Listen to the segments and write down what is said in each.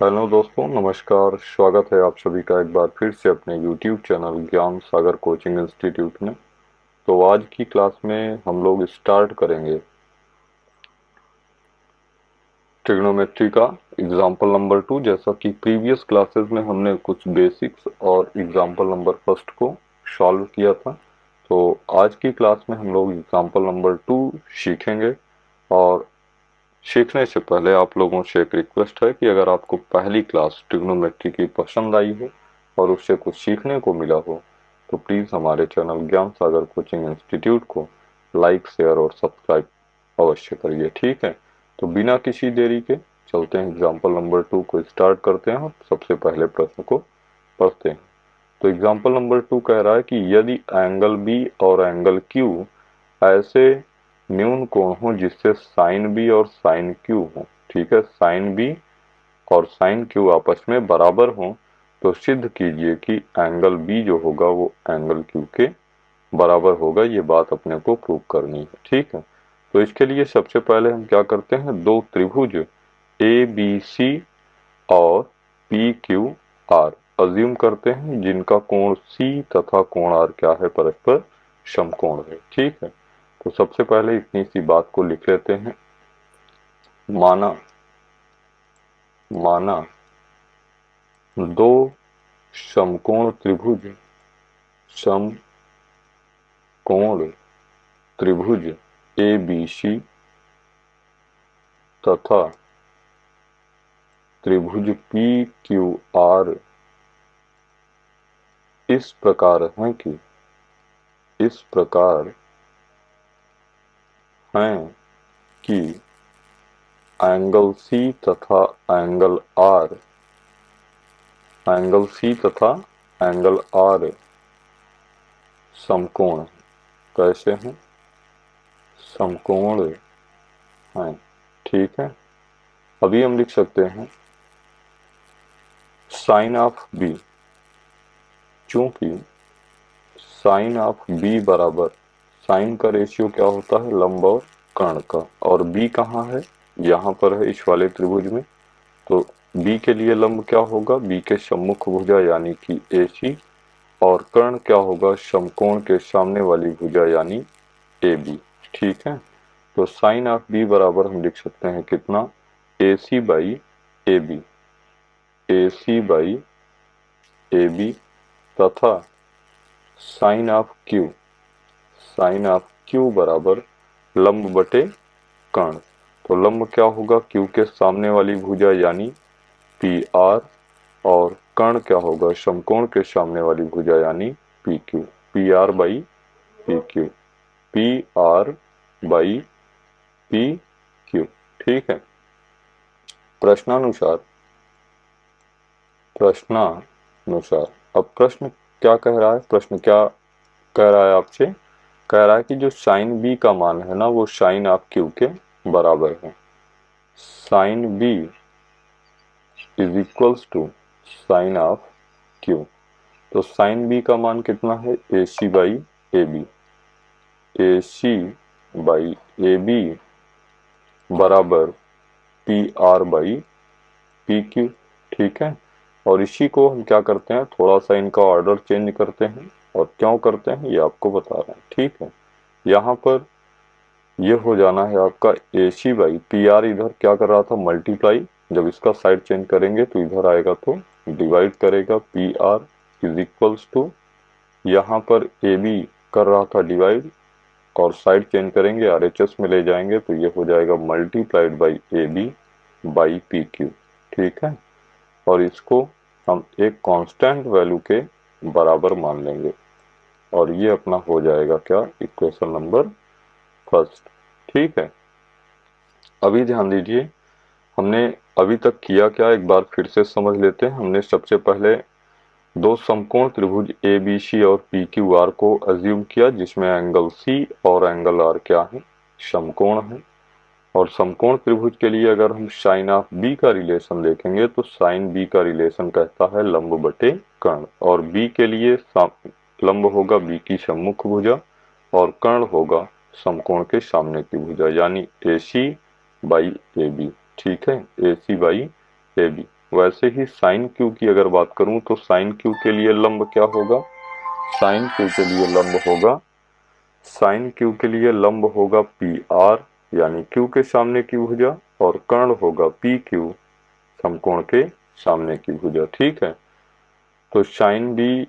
Hello दोस्तों, नमस्कार। स्वागत है आप सभी का एक बार फिर से अपने YouTube चैनल ज्ञान सागर कोचिंग इंस्टीट्यूट में। तो आज की क्लास में हम लोग स्टार्ट करेंगे ट्रिग्नोमेट्री का एग्जाम्पल नंबर 2। जैसा कि प्रीवियस क्लासेस में हमने कुछ बेसिक्स और एग्जाम्पल नंबर फर्स्ट को सॉल्व किया था, तो आज की क्लास में हम लोग एग्जाम्पल नंबर 2 सीखेंगे। और सीखने से पहले आप लोगों से एक रिक्वेस्ट है कि अगर आपको पहली क्लास ट्रिग्नोमेट्री की पसंद आई हो और उससे कुछ सीखने को मिला हो, तो प्लीज़ हमारे चैनल ज्ञान सागर कोचिंग इंस्टीट्यूट को लाइक, शेयर और सब्सक्राइब अवश्य करिए। ठीक है, तो बिना किसी देरी के चलते हैं एग्जाम्पल नंबर 2 को स्टार्ट करते हैं और सबसे पहले प्रश्न को पढ़ते हैं। तो एग्जाम्पल नंबर 2 कह रहा है कि यदि एंगल बी और एंगल क्यू ऐसे न्यून कोण हो जिससे साइन बी और साइन क्यू हो। ठीक है, साइन बी और साइन क्यू आपस में बराबर हो, तो सिद्ध कीजिए कि एंगल बी जो होगा वो एंगल क्यू के बराबर होगा। ये बात अपने को प्रूव करनी है। ठीक है, तो इसके लिए सबसे पहले हम क्या करते हैं, दो त्रिभुज ए बी सी और पी क्यू आर अज्यूम करते हैं जिनका कोण सी तथा कोण आर क्या है, परस्पर समकोण है। ठीक है, तो सबसे पहले इतनी सी बात को लिख लेते हैं। माना माना दो समकोण त्रिभुज समकोण त्रिभुज ए बी सी तथा त्रिभुज पी क्यू आर इस प्रकार हैं कि इस प्रकार हैं कि एंगल सी तथा एंगल आर एंगल सी तथा एंगल आर समकोण हैं। कैसे हैं? समकोण हैं। ठीक है, अभी हम लिख सकते हैं साइन ऑफ बी, चूंकि साइन ऑफ बी बराबर, साइन का रेशियो क्या होता है, लंब और कर्ण का, और बी कहाँ है, यहाँ पर है इस वाले त्रिभुज में। तो बी के लिए लंब क्या होगा, बी के सम्मुख भुजा यानी कि AC, और कर्ण क्या होगा, समकोण के सामने वाली भुजा यानी AB। ठीक है, तो साइन ऑफ बी बराबर हम लिख सकते हैं कितना, AC by AB, AC by AB तथा sine of Q, sine of Q बराबर लंब बटे कर्ण। तो लंब क्या होगा, क्यू के सामने वाली भुजा यानी PR, और कर्ण क्या होगा, समकोण के सामने वाली भुजा यानी PQ, PR by PQ, PR by PQ। ठीक है, प्रश्नानुसार प्रश्नानुसार अब प्रश्न क्या कह रहा है, प्रश्न क्या कह रहा है आपसे, कह रहा है कि जो साइन बी का मान है ना, वो साइन ऑफ क्यू के बराबर है। Sine B is equals to sine of Q. तो साइन बी का मान कितना है, AC by AB, AC by AB बराबर PR बाई PQ। ठीक है, और इसी को हम क्या करते हैं, थोड़ा सा इनका ऑर्डर चेंज करते हैं, और क्यों करते हैं ये आपको बता रहे हैं। ठीक है, यहाँ पर ये हो जाना है आपका AC बाई PR, इधर क्या कर रहा था, मल्टीप्लाई, जब इसका साइड चेंज करेंगे तो इधर आएगा तो डिवाइड करेगा, PR इज इक्वल्स टू, यहाँ पर AB कर रहा था डिवाइड, और साइड चेंज करेंगे RHS में ले जाएंगे तो ये हो जाएगा multiplied by AB by PQ। ठीक है, और इसको हम एक कांस्टेंट वैल्यू के बराबर मान लेंगे, और ये अपना हो जाएगा क्या, इक्वेशन नंबर फर्स्ट। ठीक है, अभी ध्यान दीजिए हमने अभी तक किया क्या, एक बार फिर से समझ लेते हैं। हमने सबसे पहले दो समकोण त्रिभुज ABC और PQR को अज्यूम किया जिसमें एंगल C और एंगल R क्या है, समकोण है। और समकोण त्रिभुज के लिए अगर हम साइन ऑफ बी का रिलेशन देखेंगे तो साइन बी का रिलेशन कहता है लंब बटे कर्ण, और बी के लिए लंब होगा बी की सम्मुख भुजा और कर्ण होगा समकोण के सामने की भुजा यानी AC बाई AB। ठीक है, AC बाई AB, वैसे ही साइन क्यू की अगर बात करूं तो साइन क्यू के लिए लंब क्या होगा, साइन क्यू के लिए लंब होगा, साइन क्यू के लिए लंब होगा पी आर, यानी क्यू के सामने की भुजा, और कर्ण होगा पी क्यू, समकोण के सामने की भुजा। ठीक है, तो sine B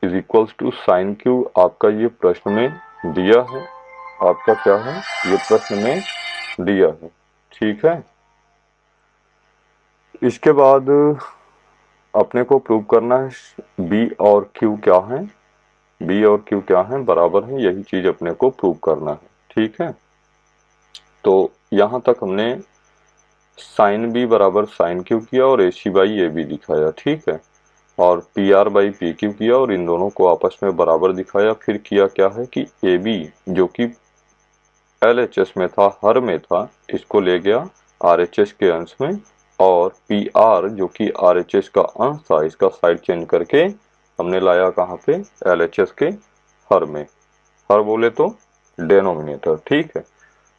is equals to sine Q आपका ये प्रश्न में दिया है, आपका क्या है, ये प्रश्न में दिया है। ठीक है, इसके बाद अपने को प्रूव करना है बी और क्यू क्या है, बी और क्यू क्या है, बराबर है, यही चीज अपने को प्रूव करना है। ठीक है, तो यहां तक हमने साइन बी बराबर साइन क्यू किया और ए सी बाई ए बी दिखाया। ठीक है, और P R by P Q किया और इन दोनों को आपस में बराबर दिखाया। फिर किया क्या है कि ए बी जो कि एल एच एस में था, हर में था, इसको ले गया आर एच एस के अंश में, और पी आर जो कि आर एच एस का अंश था, इसका साइड चेंज करके हमने लाया कहाँ पे, एल एच एस के हर में, हर बोले तो डेनोमिनेटर। ठीक है,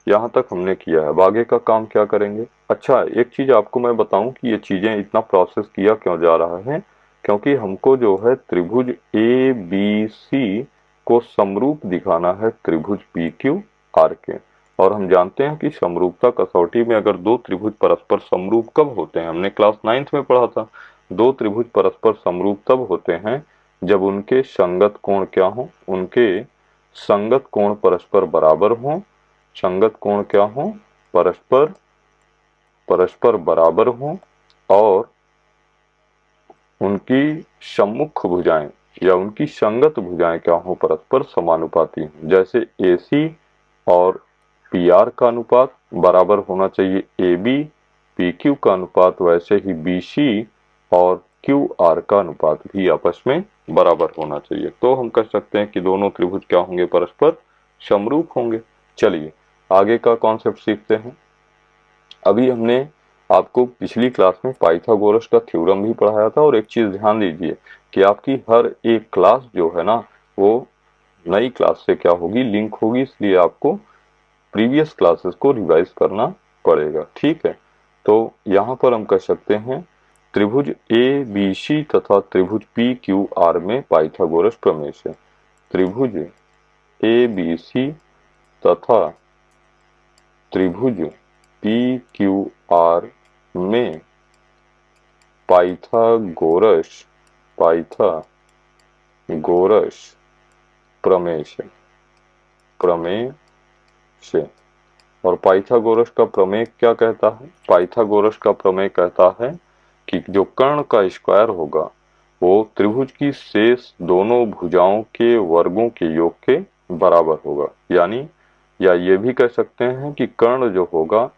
यहाँ तक हमने किया है। अब आगे का काम क्या करेंगे। अच्छा, एक चीज आपको मैं बताऊं कि ये चीजें इतना प्रोसेस किया क्यों जा रहा है, क्योंकि हमको जो है त्रिभुज ए बी सी को समरूप दिखाना है त्रिभुज पी क्यू आर के। और हम जानते हैं कि समरूपता कसौटी में अगर दो त्रिभुज परस्पर समरूप कब होते हैं, हमने क्लास 9th में पढ़ा था, दो त्रिभुज परस्पर समरूप तब होते हैं जब उनके संगत कोण क्या हो, उनके संगत कोण परस्पर बराबर हों, संगत कोण क्या हो, परस्पर परस्पर बराबर हों, और उनकी सम्मुख भुजाएं या उनकी संगत भुजाएं क्या हो, परस्पर समानुपाती हों। जैसे AC और PR का अनुपात बराबर होना चाहिए AB PQ का अनुपात, वैसे ही BC और QR का अनुपात भी आपस में बराबर होना चाहिए। तो हम कह सकते हैं कि दोनों त्रिभुज क्या होंगे, परस्पर समरूप होंगे। चलिए आगे का कॉन्सेप्ट सीखते हैं। अभी हमने आपको पिछली क्लास में पाइथागोरस का थ्योरम भी पढ़ाया था, और एक चीज ध्यान दीजिए कि आपकी हर एक क्लास जो है ना, वो नई क्लास से क्या होगी, लिंक होगी, इसलिए आपको प्रीवियस क्लासेस को रिवाइज करना पड़ेगा। ठीक है, तो यहाँ पर हम कह सकते हैं त्रिभुज ए बी सी तथा त्रिभुज पी क्यू आर में पाइथागोरस प्रमेय से, त्रिभुज ए बी सी तथा त्रिभुज पी क्यू आर में पाइथागोरस पाइथागोरस प्रमेय से, प्रमेय से। और पाइथागोरस का प्रमेय क्या कहता है, पाइथागोरस का प्रमेय कहता है कि जो कर्ण का स्क्वायर होगा वो त्रिभुज की शेष दोनों भुजाओं के वर्गों के योग के बराबर होगा। यानी या ये भी कह सकते हैं कि कर्ण जो होगा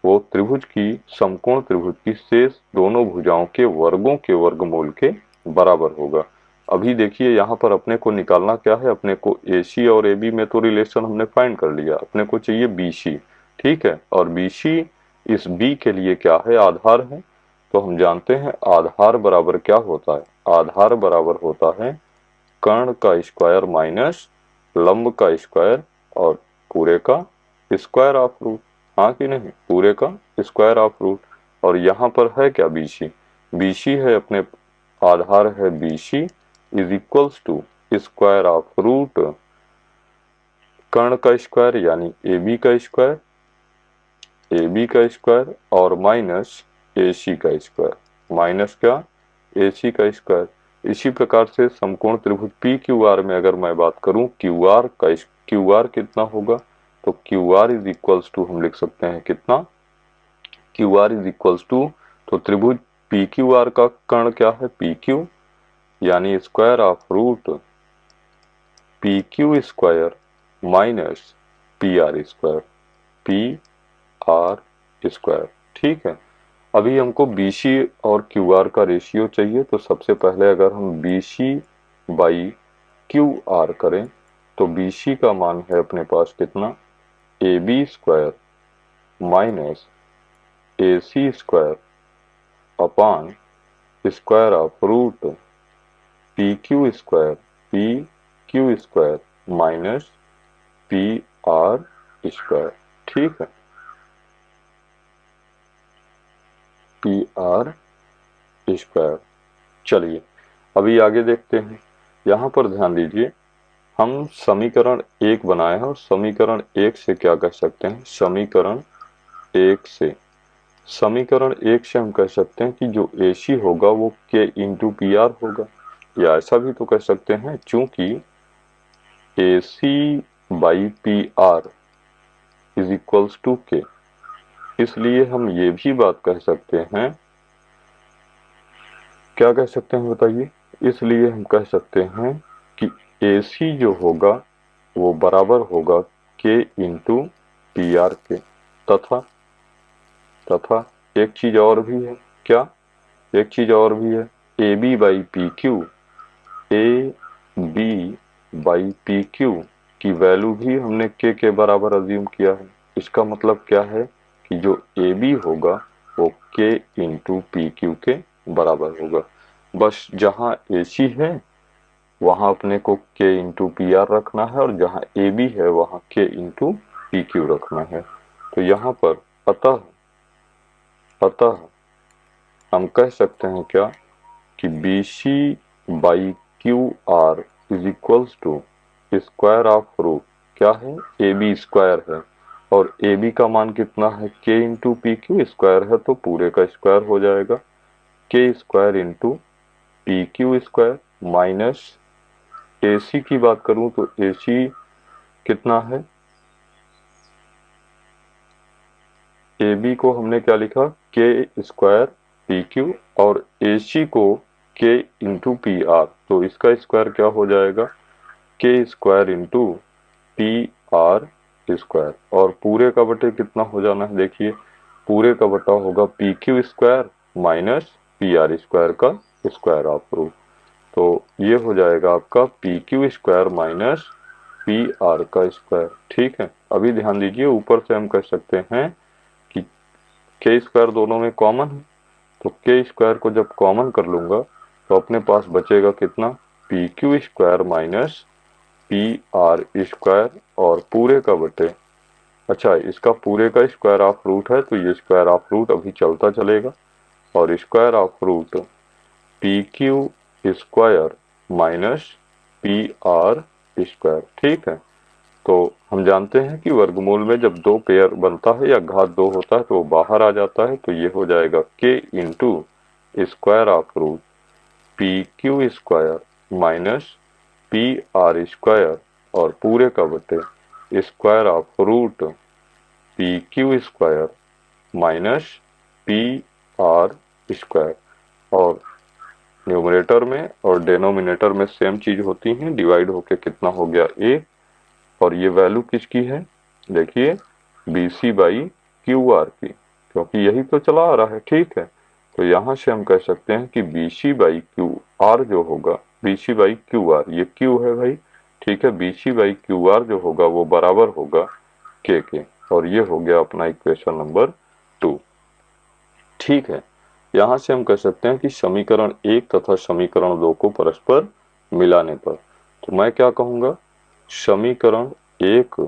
वो त्रिभुज की, समकोण त्रिभुज की शेष दोनों भुजाओं के वर्गों के वर्गमूल के बराबर होगा। अभी देखिए यहाँ पर अपने को निकालना क्या है, अपने को AC और AB में तो रिलेशन हमने फाइंड कर लिया, अपने को चाहिए BC। ठीक है, और BC इस B के लिए क्या है, आधार है। तो हम जानते हैं आधार बराबर क्या होता है, आधार बराबर होता है कर्ण का स्क्वायर माइनस लंब का स्क्वायर और पूरे का स्क्वायर ऑफ रूट। हाँ कि नहीं, पूरे का स्क्वायर ऑफ रूट। और यहाँ पर है क्या, BC, BC है अपने, आधार है BC is equals to square of root कर्ण का स्क्वायर यानी AB का स्क्वायर, AB का स्क्वायर और माइनस AC का स्क्वायर, माइनस क्या, AC का स्क्वायर। इसी प्रकार से समकोण त्रिभुज PQR में अगर मैं बात करूं QR कितना होगा, तो QR इज इक्वल्स टू हम लिख सकते हैं कितना, QR इज इक्वल्स टू, तो त्रिभुज PQR का कर्ण क्या है, PQ, यानी square of root PQ square minus PR square, PR square. ठीक है, अभी हमको BC और QR का रेशियो चाहिए, तो सबसे पहले अगर हम BC बाई QR करें तो BC का मान है अपने पास कितना, AB square minus AC square upon square of root PQ square, PQ square minus PR square. ठीक है, PR स्क्वायर। चलिए अभी आगे देखते हैं। यहाँ पर ध्यान दीजिए, हम समीकरण 1 बनाए हैं और समीकरण 1 से क्या कह सकते हैं, समीकरण 1 से हम कह सकते हैं कि जो AC होगा वो K इंटू पी आर होगा, या ऐसा भी तो कह सकते हैं चूंकि AC by P R is equals to K, इसलिए हम ये भी बात कह सकते हैं, क्या कह सकते हैं बताइए, इसलिए हम कह सकते हैं कि AC जो होगा वो बराबर होगा K इंटू पी आर के। तथा एक चीज और भी है, क्या, एक चीज और भी है, A B by P Q, A B by P Q की वैल्यू भी हमने के बराबर अज्यूम किया है। इसका मतलब क्या है कि जो ए बी होगा वो के इंटू पी क्यू के बराबर होगा। बस जहां ए सी है वहां अपने को के इंटू पी आर रखना है, और जहां ए बी है वहां के इंटू पी क्यू रखना है। तो यहाँ पर अतः हम कह सकते हैं क्या कि B C by Q R is equals to square of root क्या है, ए बी स्क्वायर है, और ए बी का मान कितना है, के इंटू पी क्यू स्क्वायर है, तो पूरे का स्क्वायर हो जाएगा के square into P Q square, minus A C की बात करूं तो ए सी कितना है, ए बी को हमने क्या लिखा, के स्क्वायर पी क्यू, और ए सी को के इंटू पी आर, तो इसका स्क्वायर क्या हो जाएगा, के square into P R square, और पूरे का बटे कितना हो जाना है, देखिए पूरे का बटा होगा P Q square minus P R square का स्क्वायर ऑफ रूट। तो ये हो जाएगा आपका P Q square minus P are का स्क्वायर। ठीक है, अभी ध्यान दीजिए, ऊपर से हम कह सकते हैं कि के स्क्वायर दोनों में कॉमन है, तो के स्क्वायर को जब कॉमन कर लूंगा तो अपने पास बचेगा कितना, P Q square minus P R square, और पूरे का बटे, अच्छा इसका पूरे का स्क्वायर ऑफ रूट है तो ये स्क्वायर ऑफ रूट अभी चलता चलेगा, और square of root P Q square minus P R square. ठीक है, तो हम जानते हैं कि वर्गमूल में जब दो पेयर बनता है या घात 2 होता है तो वो बाहर आ जाता है, तो ये हो जाएगा के into square of root P Q square minus P R square, और पूरे का बटे square of root P Q square minus P R square, और न्यूमरेटर में और डेनोमिनेटर में सेम चीज होती है, डिवाइड होके कितना हो गया ए, और ये वैल्यू किसकी है, देखिए B C by Q R की, क्योंकि यही तो चला आ रहा है। ठीक है, तो यहां से हम कह सकते हैं कि B C by Q R जो होगा, B C by Q R, ये क्यू है भाई, ठीक है, B C by Q R जो होगा वो बराबर होगा के, और ये हो गया अपना इक्वेशन नंबर 2। ठीक है, यहां से हम कह सकते हैं कि समीकरण 1 तथा समीकरण 2 को परस्पर मिलाने पर, तो मैं क्या कहूंगा, समीकरण 1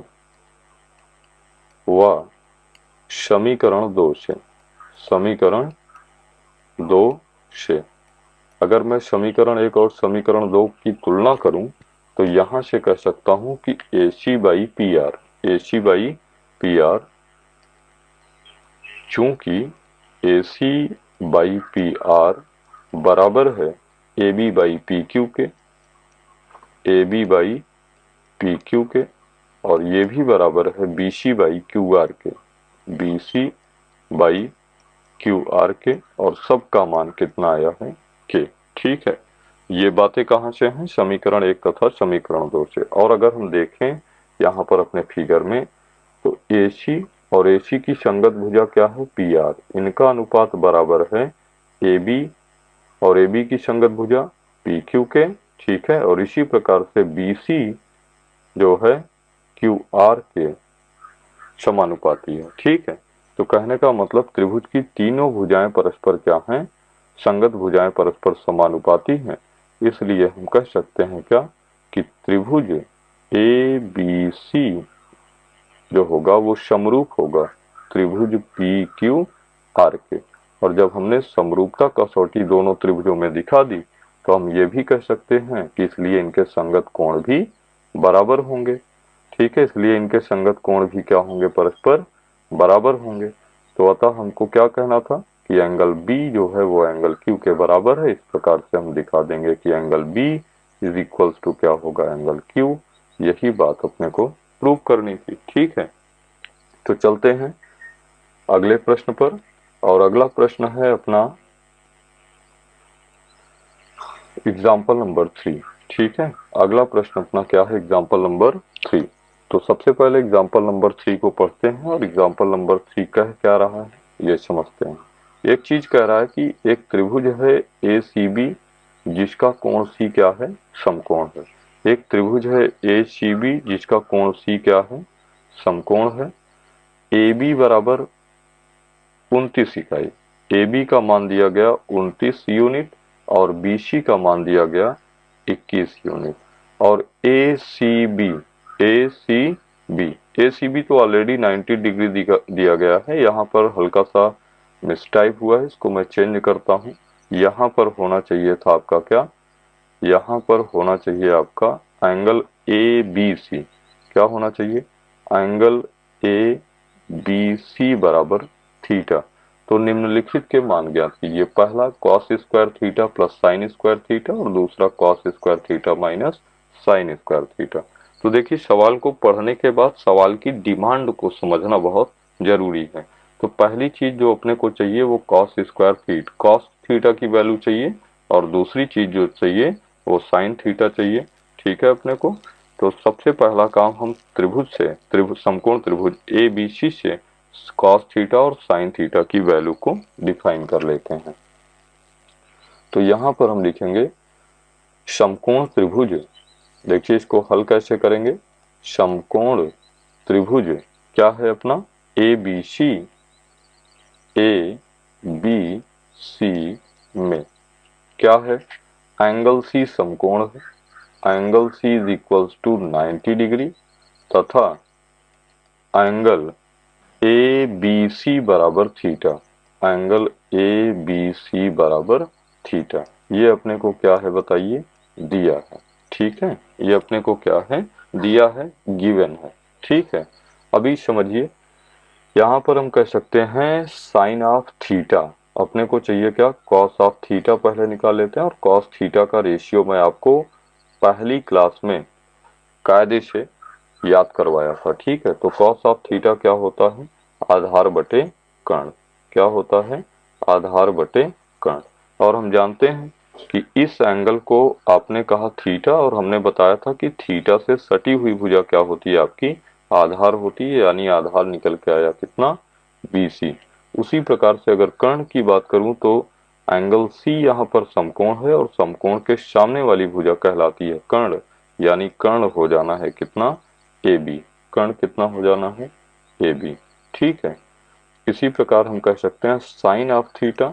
व समीकरण 2 से, समीकरण 2 से अगर मैं समीकरण 1 और समीकरण 2 की तुलना करूं तो यहां से कह सकता हूं कि A C by P R, A C by P R, चूंकि A C by P R बराबर है A B by P Q के, A B by P Q के, और ये भी बराबर है B C by Q R के, B C by Q R के, और सबका मान कितना आया है के। ठीक है, ये बातें कहाँ से हैं, समीकरण 1 तथा समीकरण 2 से। और अगर हम देखें यहाँ पर अपने फिगर में, तो AC और AC की संगत भुजा क्या है, PR, इनका अनुपात बराबर है AB और AB की संगत भुजा PQ के। ठीक है, और इसी प्रकार से BC जो है QR के समानुपाती है। ठीक है, तो कहने का मतलब त्रिभुज की तीनों भुजाएं परस्पर क्या हैं, संगत भुजाएं परस्पर समानुपाती हैं, इसलिए हम कह सकते हैं क्या कि त्रिभुज ABC जो होगा वो समरूप होगा त्रिभुज PQR के, और जब हमने समरूपता कसौटी दोनों त्रिभुजों में दिखा दी तो हम ये भी कह सकते हैं कि इसलिए इनके संगत कोण भी बराबर होंगे। ठीक है, इसलिए इनके संगत कोण भी क्या होंगे, परस्पर बराबर होंगे। तो अतः हमको क्या कहना था कि एंगल बी जो है वो एंगल क्यू के बराबर है। इस प्रकार से हम दिखा देंगे कि angle B is equals to क्या होगा, एंगल क्यू। यही बात अपने को प्रूव करनी थी। ठीक है, तो चलते हैं अगले प्रश्न पर। और अगला प्रश्न है अपना एग्जाम्पल नंबर 3। ठीक है, अगला प्रश्न अपना क्या है, एग्जाम्पल नंबर 3। तो सबसे पहले एग्जाम्पल नंबर 3 को पढ़ते हैं और एग्जाम्पल नंबर 3 कह क्या रहा है ये समझते हैं। एक चीज कह रहा है कि एक त्रिभुज है ए सी बी जिसका कोण सी क्या है, समकोण है। एक त्रिभुज है ए सी बी जिसका कोण सी क्या है, समकोण है। ए बी बराबर 29 इकाई, ए बी का मान दिया गया 29 यूनिट और बी सी का मान दिया गया 21 यूनिट। और ए सी बी तो ऑलरेडी 90 डिग्री दिया गया है। यहाँ पर हल्का सा मिसटाइप हुआ है, इसको मैं चेंज करता हूँ। यहाँ पर होना चाहिए था आपका क्या, यहाँ पर होना चाहिए आपका एंगल ए बी सी। क्या होना चाहिए, एंगल ए बी सी बराबर थीटा। तो निम्नलिखित के मान ज्ञात कीजिए। पहला cos square theta plus sign square theta और दूसरा cos square theta minus sine square theta. तो देखिए, सवाल को पढ़ने के बाद सवाल की डिमांड को समझना बहुत जरूरी है। तो पहली चीज जो अपने को चाहिए वो कॉस थीटा की वैल्यू चाहिए और दूसरी चीज जो चाहिए वो साइन थीटा चाहिए। ठीक है अपने को। तो सबसे पहला काम हम समकोण त्रिभुज ए बी सी से कॉस थीटा और साइन थीटा की वैल्यू को डिफाइन कर लेते हैं। तो यहाँ पर हम लिखेंगे समकोण त्रिभुज। देखिए इसको हल कैसे करेंगे। समकोण त्रिभुज क्या है अपना, ए बी सी में क्या है, एंगल सी समकोण है। Angle C is equals to 90 degree तथा एंगल ए बी सी बराबर थीटा। एंगल ए बी सी बराबर थीटा, ये अपने को क्या है बताइए, दिया है। ठीक है, ये अपने को क्या है, दिया है, गिवन है। ठीक है, अभी समझिए यहाँ पर हम कह सकते हैं साइन ऑफ थीटा। अपने को चाहिए क्या, कॉस ऑफ थीटा पहले निकाल लेते हैं। और कॉस थीटा का रेशियो मैं आपको पहली क्लास में कायदे से याद करवाया था। ठीक है, तो कॉस ऑफ थीटा क्या होता है, आधार बटे कर्ण। क्या होता है, आधार बटे कर्ण। और हम जानते हैं कि इस एंगल को आपने कहा थीटा और हमने बताया था कि थीटा से सटी हुई भुजा क्या होती है, आपकी आधार होती है। यानी आधार निकल के आया कितना, BC। उसी प्रकार से अगर कर्ण की बात करूं तो एंगल C यहाँ पर समकोण है और समकोण के सामने वाली भुजा कहलाती है कर्ण। यानी कर्ण हो जाना है कितना, AB। कर्ण कितना हो जाना है, AB। ठीक है, इसी प्रकार हम कह सकते हैं साइन ऑफ थीटा,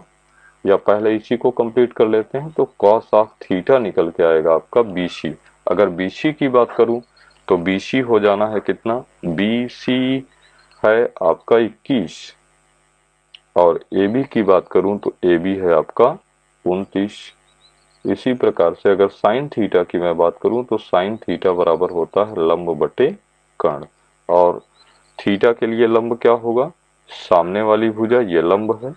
या पहले इसी को कंप्लीट कर लेते हैं। तो कॉस ऑफ थीटा निकल के आएगा आपका BC। अगर BC की बात करूं तो BC हो जाना है कितना, BC है आपका 21 और AB की बात करूं तो AB है आपका 29। इसी प्रकार से अगर साइन थीटा की मैं बात करूं तो साइन थीटा बराबर होता है लंब बटे कर्ण। और थीटा के लिए लंब क्या होगा, सामने वाली भुजा, ये लंब है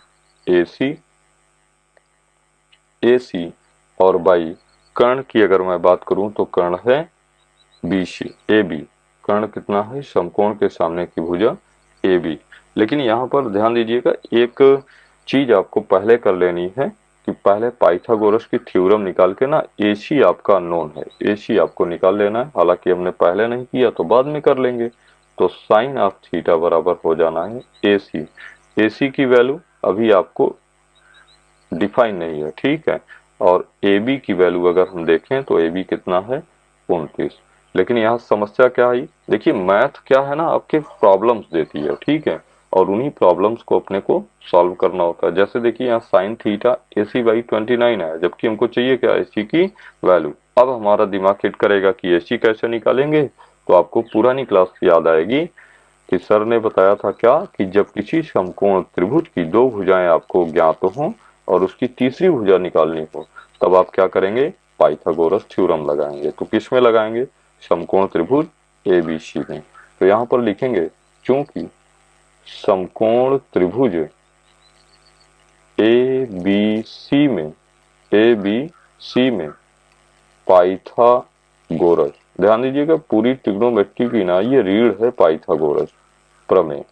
AC और बाई कर्ण की अगर मैं बात करूं तो कर्ण है BC AB। कर्ण कितना है, समकोण के सामने की भुजा AB। लेकिन यहाँ पर ध्यान दीजिएगा, एक चीज आपको पहले कर लेनी है कि पहले पाइथागोरस की थ्योरम निकाल के ना AC आपका अननोन है, AC आपको निकाल लेना है। हालांकि हमने पहले नहीं किया तो बाद में कर लेंगे। तो साइन ऑफ थीटा बराबर हो जाना है AC की वैल्यू अभी आपको डिफाइन नहीं है। ठीक है, और AB की वैल्यू अगर हम देखें तो AB कितना है, 29। लेकिन यहाँ समस्या क्या आई, देखिए मैथ क्या है ना, आपके प्रॉब्लम्स देती है। ठीक है, और उन्हीं प्रॉब्लम्स को अपने को सॉल्व करना होता है। जैसे देखिए यहाँ साइन थीटा AC/29 है, जबकि हमको चाहिए क्या, AC की वैल्यू। अब हमारा दिमाग हिट करेगा कि AC कैसे निकालेंगे, तो आपको पुरानी क्लास याद आएगी कि सर ने बताया था क्या कि जब किसी समकोण त्रिभुज की दो भुजाएं आपको ज्ञात हों और उसकी तीसरी भुजा निकालनी हो, तब आप क्या करेंगे, पाइथागोरस थ्योरम लगाएंगे। तो किस में लगाएंगे, समकोण त्रिभुज एबीसी में। तो यहाँ पर लिखेंगे चूंकि समकोण त्रिभुज ए बी सी में पाइथागोरस, ध्यान दीजिएगा पूरी ट्रिग्नोमेट्री की ना ये रीढ़ है पाइथागोरस प्रमेय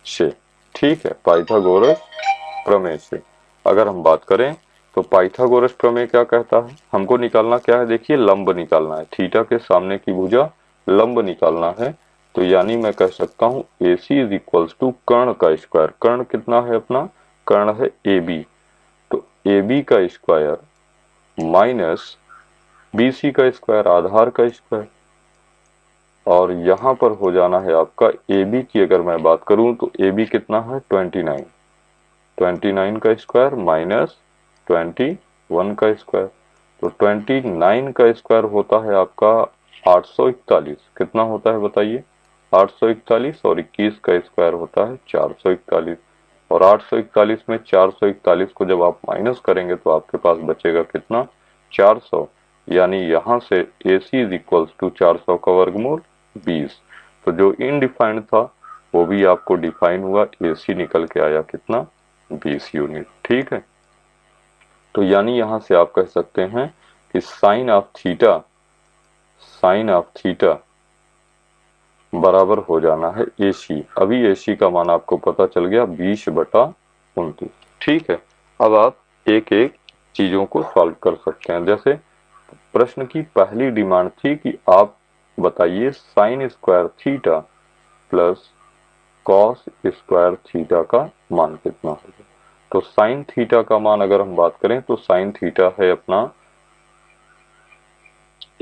से, ठीक है, पाइथागोरस प्रमेय से अगर हम बात करें तो पाइथागोरस प्रमेय क्या कहता है, हमको निकालना क्या है, देखिए लंब निकालना है, थीटा के सामने की भुजा लंब निकालना है। तो यानी मैं कह सकता हूं AC इज इक्वल्स टू कर्ण का स्क्वायर, कर्ण कितना है अपना, कर्ण है AB, तो AB का स्क्वायर माइनस BC का स्क्वायर, आधार का स्क्वायर, और यहाँ पर हो जाना है आपका AB की अगर मैं बात करूं तो AB कितना है 29, 29 का स्क्वायर माइनस 21 का स्क्वायर, तो 29 का स्क्वायर होता है आपका 841, कितना होता है बताइए 841, और 21 का स्क्वायर होता है 441, और 841 में 441 को जब आप माइनस करेंगे तो आपके पास बचेगा कितना 400, यानी यहाँ से AC इज इक्वल्स टू 400 का वर्गमूल 20। तो जो इनडिफाइंड था वो भी आपको डिफाइन हुआ, AC निकल के आया कितना 20 यूनिट, ठीक है। तो यानी यहां से आप कह सकते हैं कि साइन ऑफ थीटा बराबर हो जाना है AC। अभी AC का मान आपको पता चल गया 20/29, ठीक है। अब आप एक एक चीजों को सॉल्व कर सकते हैं। जैसे प्रश्न की पहली डिमांड थी कि आप बताइए sign square theta plus cos square theta का मान कितना होगा। तो साइन थीटा का मान अगर हम बात करें तो साइन थीटा है अपना,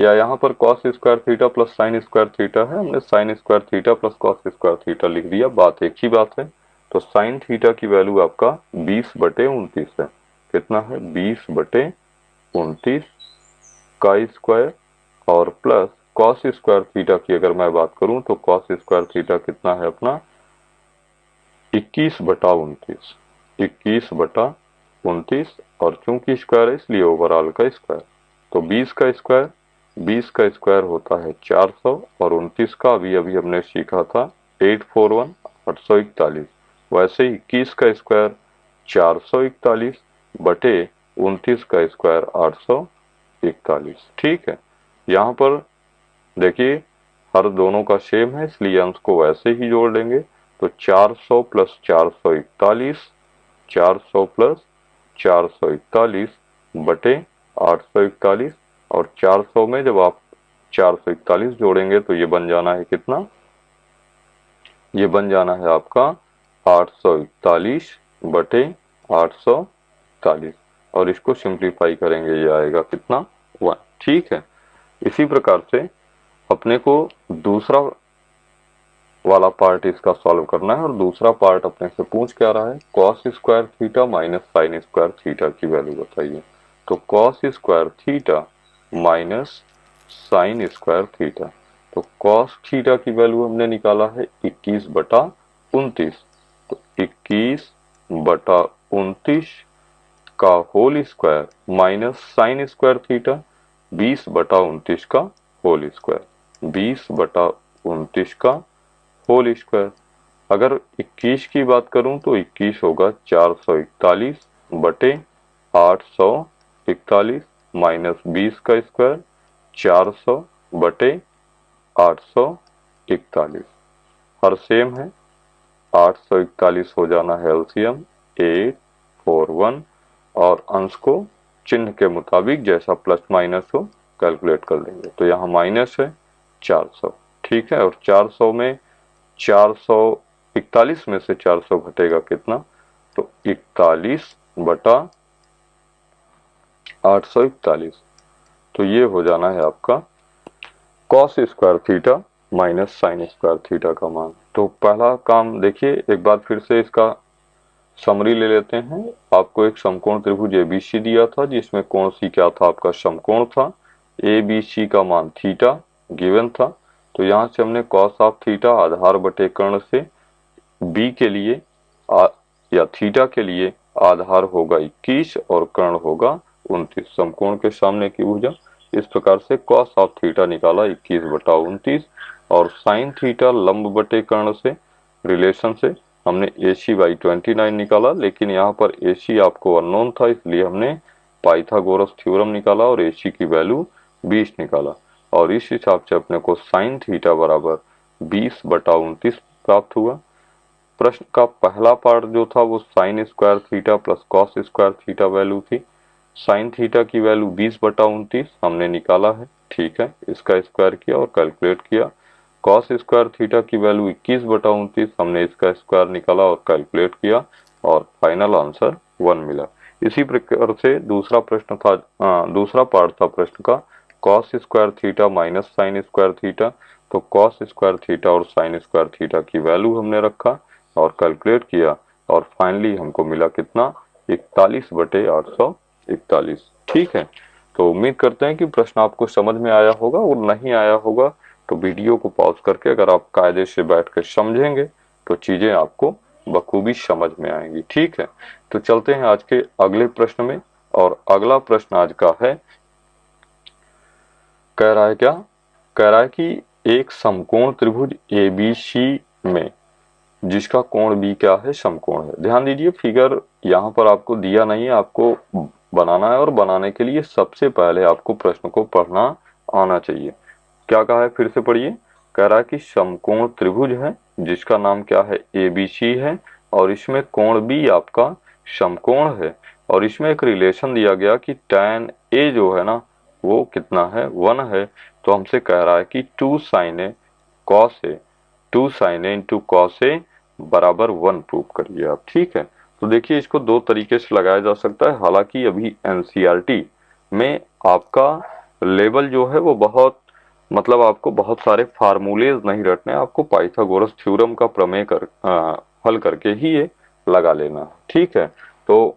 या यहाँ पर cos square theta plus sign square theta है, हमने sign square theta plus cos square theta लिख दिया, बात एक ही बात है। तो साइन थीटा की वैल्यू आपका 20/29 है, कितना है 20/29 का स्क्वायर, और प्लस कॉस स्क्वायर थीटा की अगर मैं बात करूं तो कॉस स्क्वायर थीटा कितना है अपना 21/29, 21/29, और चूंकि स्क्वायर है इसलिए ओवरऑल का स्क्वायर। तो 20 का स्क्वायर होता है 400, और 29 का अभी अभी हमने सीखा था 841 841, वैसे 21 का स्क्वायर 441 बटे 29 का स्क्वायर 841, ठीक है। यहाँ पर देखिए हर दोनों का सेम है इसलिए अंश को वैसे ही जोड़ लेंगे। तो 400 प्लस 441, 400 प्लस 441 बटे 841, और 400 में जब आप 441 जोड़ेंगे तो ये बन जाना है कितना, ये बन जाना है आपका 841 बटे 841, और इसको सिंप्लीफाई करेंगे ये आएगा कितना 1, ठीक है। इसी प्रकार से अपने को दूसरा वाला पार्ट इसका सॉल्व करना है, और दूसरा पार्ट अपने से पूछ क्या रहा है, cos square theta minus sine square theta की वैल्यू बताइए। तो cos square theta minus sine square theta, तो कॉस थीटा की वैल्यू हमने निकाला है 21/29, तो 21/29 का whole square minus sine square theta 20/29 का होल स्क्वायर, 20/29 का होल स्क्वायर। अगर 21 की बात करूं तो 21 होगा 441 बटे 841 माइनस 20 का स्क्वायर 400 बटे 841, हर सेम है, 841 हो जाना है एलसीएम 841, और अंश को चिन्ह के मुताबिक जैसा प्लस माइनस हो कैलकुलेट कर लेंगे। तो यहाँ माइनस है 400, ठीक है, और 400 में 441 में से 400 घटेगा कितना, तो 41/841, तो ये हो जाना है आपका cos square theta minus sine square theta का मान। तो पहला काम देखिए एक बार फिर से इसका समरी ले लेते हैं। आपको एक समकोण त्रिभुज एबीसी दिया था जिसमें कोण सी क्या था, आपका समकोण था, एबीसी का मान थीटा गिवन था, तो यहाँ से हमने कॉस ऑफ थीटा आधार बटे कर्ण से बी के लिए या थीटा के लिए आधार होगा 21 और कर्ण होगा 29। समकोण के सामने की भुजा, इस प्रकार से कॉस ऑफ थीटा निकाला 21 बटा 29 और साइन थीटा लंब बटे कर्ण से रिलेशन से हमने AC बाई 29 निकाला, लेकिन यहाँ पर AC आपको अननोन था इसलिए हमने पाइथागोरस थ्योरम निकाला और AC की वैल्यू 20 निकाला और इस हिसाब से अपने को साइन थीटा बराबर 20 बटा 29 प्राप्त हुआ। प्रश्न का पहला पार्ट जो था वो sign square theta plus cos square theta value थी। साइन थीटा की वैल्यू 20 बटा 29 हमने निकाला है, ठीक है, इसका स्क्वायर किया और कैलकुलेट किया। कॉस स्क्वायर थीटा की वैल्यू 21 बटा 29 हमने इसका स्क्वायर निकाला और कैलकुलेट किया और फाइनल आंसर 1 मिला। इसी प्रकार से दूसरा प्रश्न था, दूसरा पार्ट था प्रश्न का cos square theta minus sine square theta. तो कॉस स्क्वायर थीटा और साइन स्क्वायर थीटा की वैल्यू हमने रखा और कैलकुलेट किया और फाइनली हमको मिला कितना, 41 बटे 841। ठीक है, तो उम्मीद करते हैं कि प्रश्न आपको समझ में आया होगा और नहीं आया होगा तो वीडियो को पॉज करके अगर आप कायदे से बैठ कर समझेंगे तो चीजें आपको बखूबी समझ में आएंगी। ठीक है, तो चलते हैं आज के अगले प्रश्न में और अगला प्रश्न आज का है, कह रहा है क्या, कह रहा है कि एक समकोण त्रिभुज ABC में जिसका कोण B क्या है, समकोण है। ध्यान दीजिए फिगर यहाँ पर आपको दिया नहीं है, आपको बनाना है और बनाने के लिए सबसे पहले आपको प्रश्न को पढ़ना आना चाहिए। क्या कहा है फिर से पढ़िए, कह रहा है कि समकोण त्रिभुज है जिसका नाम क्या है, ABC है और इसमें कोण B आपका समकोण है और इसमें एक रिलेशन दिया गया कि tan A जो है ना वो कितना है, 1 है। तो हमसे कह रहा है कि 2 sin A cos A, 2 sin A into cos A बराबर 1 प्रूव करिए आप। ठीक है, तो देखिए इसको दो तरीके से लगाया जा सकता है। हालांकि अभी NCERT में आपका लेवल जो है वो बहुत, मतलब आपको बहुत सारे फार्मूलेज नहीं रटने, आपको पाइथागोरस थ्योरम का प्रमेय हल करके ही ये लगा लेना। ठीक है, तो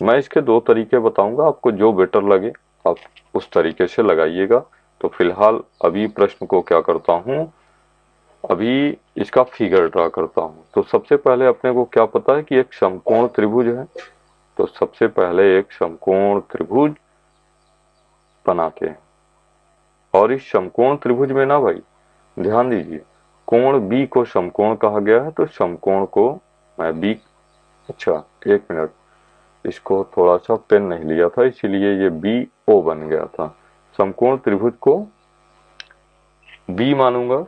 मैं इसके दो तरीके बताऊंगा, आपको जो बेटर लगे आप उस तरीके से लगाइएगा। तो फिलहाल अभी प्रश्न को क्या करता हूँ, अभी इसका फिगर ड्रा करता हूँ। तो सबसे पहले अपने को क्या पता है कि एक समकोण त्रिभुज है, तो सबसे पहले एक समकोण त्रिभुज बनाते हैं और इस समकोण त्रिभुज में ना भाई ध्यान दीजिए कोण B को समकोण कहा गया है। तो समकोण को मैं B, अच्छा एक मिनट, इसको थोड़ा सा पेन नहीं लिया था इसीलिए ये BO बन गया था। समकोण त्रिभुज को B मानूंगा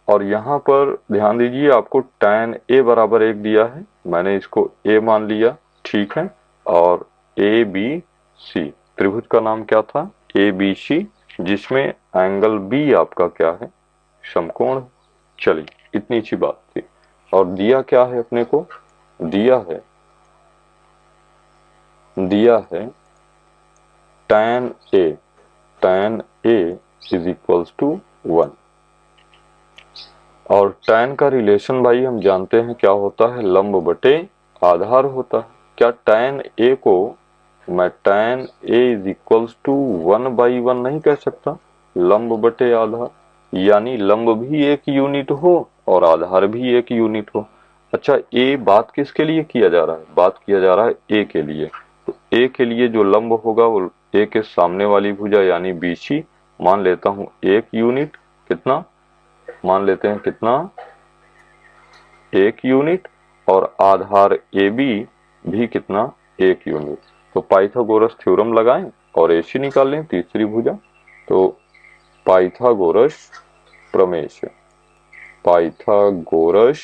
और यहाँ पर ध्यान दीजिए आपको tan A बराबर 1 दिया है, मैंने इसको A मान लिया। ठीक है, और ABC त्रिभुज का नाम क्या था, ABC, जिसमें एंगल B आपका क्या है, समकोण। चलिए इतनी सी बात थी। और दिया क्या है अपने को, दिया है tan A is equals to 1 और tan का रिलेशन भाई हम जानते हैं क्या होता है, लंब बटे आधार होता है। क्या tan A को मैं tan A is equals to 1/1 नहीं कह सकता, लंब बटे आधार, यानी लंब भी एक यूनिट हो और आधार भी एक यूनिट हो। अच्छा A बात किसके लिए किया जा रहा है, बात किया जा रहा है A के लिए। तो A के लिए जो लंब होगा वो A के सामने वाली भुजा यानी BC मान लेता हूं 1 यूनिट, कितना मान लेते हैं, कितना 1 यूनिट, और आधार AB भी कितना 1 यूनिट। तो पाइथागोरस थ्योरम लगाएं और AC निकाल लें तीसरी भुजा। तो पाइथागोरस प्रमेय से, पाइथागोरस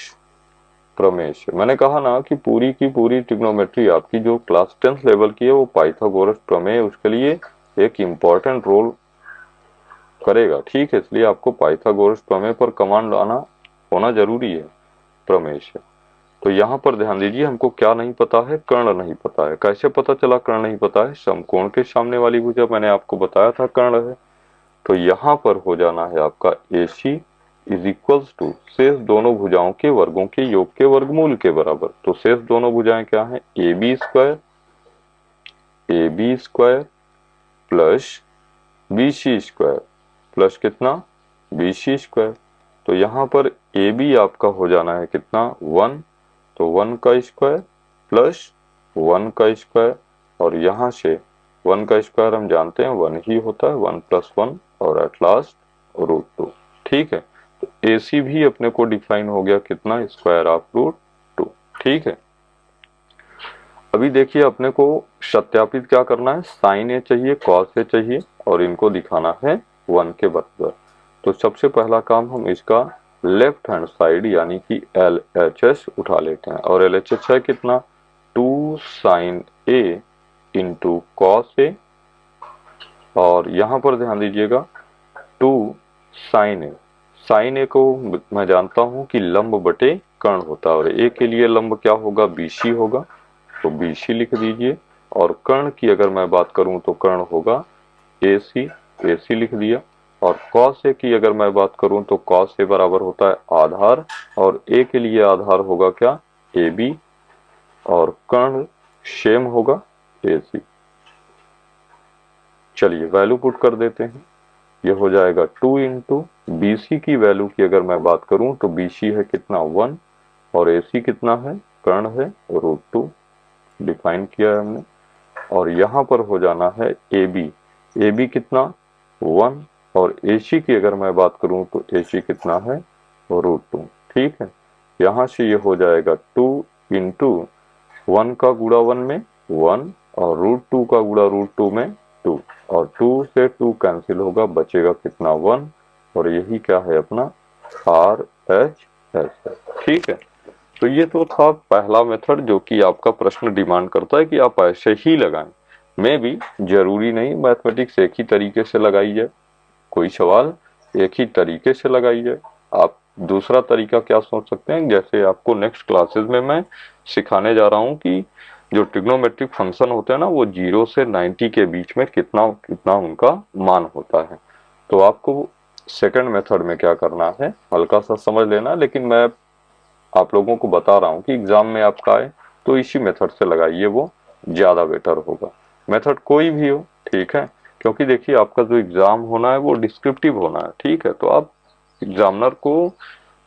प्रमेय से मैंने कहा ना कि पूरी की पूरी ट्रिग्नोमेट्री आपकी जो क्लास 10th लेवल की है वो पाइथागोरस प्रमेय उसके लिए एक इम्पॉर्टेंट रोल करेगा। ठीक है, इसलिए आपको पाइथागोरस प्रमेय पर कमांड आना होना जरूरी है प्रमेय से। तो यहाँ पर ध्यान दीजिए हमको क्या नहीं पता है, कर्ण नहीं पता है। कैसे पता चला कर्ण नहीं पता है, समकोण के सामने वाली भुजा मैंने आपको बताया था कर्ण है। तो यहाँ पर हो जाना है आपका AC इज इक्वल्स टू शेष दोनों भुजाओं के वर्गों के योग के वर्गमूल के बराबर। तो शेष दोनों भुजाएं क्या है, AB square plus BC square plus कितना BC स्क्वायर। तो यहाँ पर AB आपका हो जाना है कितना 1, तो 1 का स्क्वायर प्लस 1 का स्क्वायर, और यहाँ से 1 का स्क्वायर हम जानते हैं 1 ही होता है, 1 + 1 और एट लास्ट √2। ठीक है, तो AC भी अपने को डिफाइन हो गया कितना स्क्वायर ऑफ √2। ठीक है, अभी देखिए अपने को सत्यापित क्या करना है, साइन ए चाहिए, कॉस ए चाहिए और इनको दिखाना है 1 के बराबर। तो सबसे पहला काम हम इसका लेफ्ट हैंड साइड यानी कि LHS उठा लेते हैं, और LHS है कितना 2 sign A into cos A, और यहाँ पर ध्यान दीजिएगा 2 साइन ए। साइन ए को मैं जानता हूँ कि लंब बटे कर्ण होता है, और ए के लिए लंब क्या होगा BC होगा, तो BC लिख दीजिए। और कर्ण की अगर मैं बात करूं तो कर्ण होगा AC, AC लिख दिया। और cos A की अगर मैं बात करूं तो cos A बराबर होता है आधार, और A के लिए आधार होगा क्या AB, और कर्ण सेम होगा AC। चलिए वैल्यू पुट कर देते हैं, ये हो जाएगा 2 इंटू BC की वैल्यू की अगर मैं बात करूं तो BC है कितना 1, और AC कितना है कर्ण है √2 डिफाइन किया है हमने। और यहाँ पर हो जाना है AB, AB कितना 1, और AC की अगर मैं बात करूं तो AC कितना है √2। ठीक है, यहाँ से ये हो जाएगा 2 इंटू 1 का गुणा 1 में 1, और √2 का गुणा √2 में 2, और 2 से 2 कैंसिल होगा, बचेगा कितना 1, और यही क्या है अपना RHS है। ठीक है, तो ये तो था पहला मेथड जो कि आपका प्रश्न डिमांड करता है कि आप ऐसे ही लगाएं। में भी जरूरी नहीं मैथमेटिक्स एक ही तरीके से लगाई जाए, कोई सवाल एक ही तरीके से लगाई जाए। आप दूसरा तरीका क्या सोच सकते हैं, जैसे आपको नेक्स्ट क्लासेस में मैं सिखाने जा रहा हूँ कि जो ट्रिग्नोमेट्रिक फंक्शन होते हैं ना वो 0 से 90 के बीच में कितना कितना उनका मान होता है। तो आपको सेकंड मेथड में क्या करना है, हल्का सा समझ लेना, लेकिन मैं आप लोगों को बता रहा हूँ कि एग्जाम में आपका आए तो इसी मेथड से लगाइए, वो ज्यादा बेटर होगा। मेथड कोई भी हो, ठीक है, क्योंकि देखिए आपका जो एग्जाम होना है वो डिस्क्रिप्टिव होना है। ठीक है, तो आप एग्जामिनर को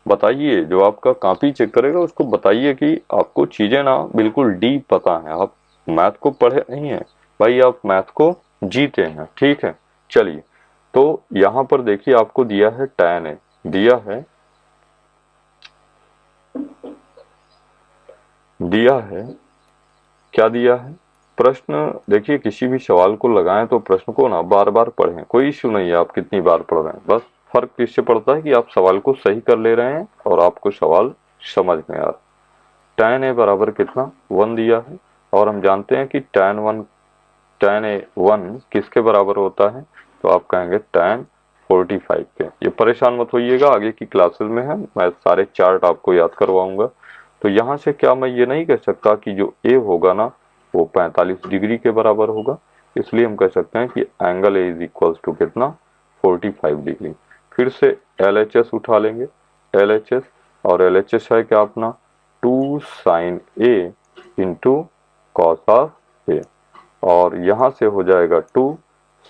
बताइए, जो आपका कॉपी चेक करेगा उसको बताइए कि आपको चीजें ना बिल्कुल डीप पता है, आप मैथ को पढ़े नहीं है भाई, आप मैथ को जीते हैं। ठीक है, चलिए तो यहाँ पर देखिए आपको दिया है tan A, दिया है क्या दिया है प्रश्न। देखिए किसी भी सवाल को लगाएं तो प्रश्न को ना बार बार पढ़ें, कोई इश्यू नहीं है आप कितनी बार पढ़ रहे हैं, बस फर्क किससे पड़ता है कि आप सवाल को सही कर ले रहे हैं और आपको सवाल समझ में आ रहा है। tan A बराबर कितना 1 दिया है, और हम जानते हैं कि tan A 1 किसके बराबर होता है, तो आप कहेंगे tan 45 के। ये परेशान मत होइएगा, आगे की क्लासेस में है मैं सारे चार्ट आपको याद करवाऊंगा। तो यहाँ से क्या मैं ये नहीं कह सकता कि जो A होगा ना वो 45 डिग्री के बराबर होगा, इसलिए हम कह सकते हैं कि angle A is equal to कितना 45 डिग्री। फिर से LHS उठा लेंगे, LHS, और LHS है क्या अपना 2 sine A into cos of A, और यहाँ से हो जाएगा 2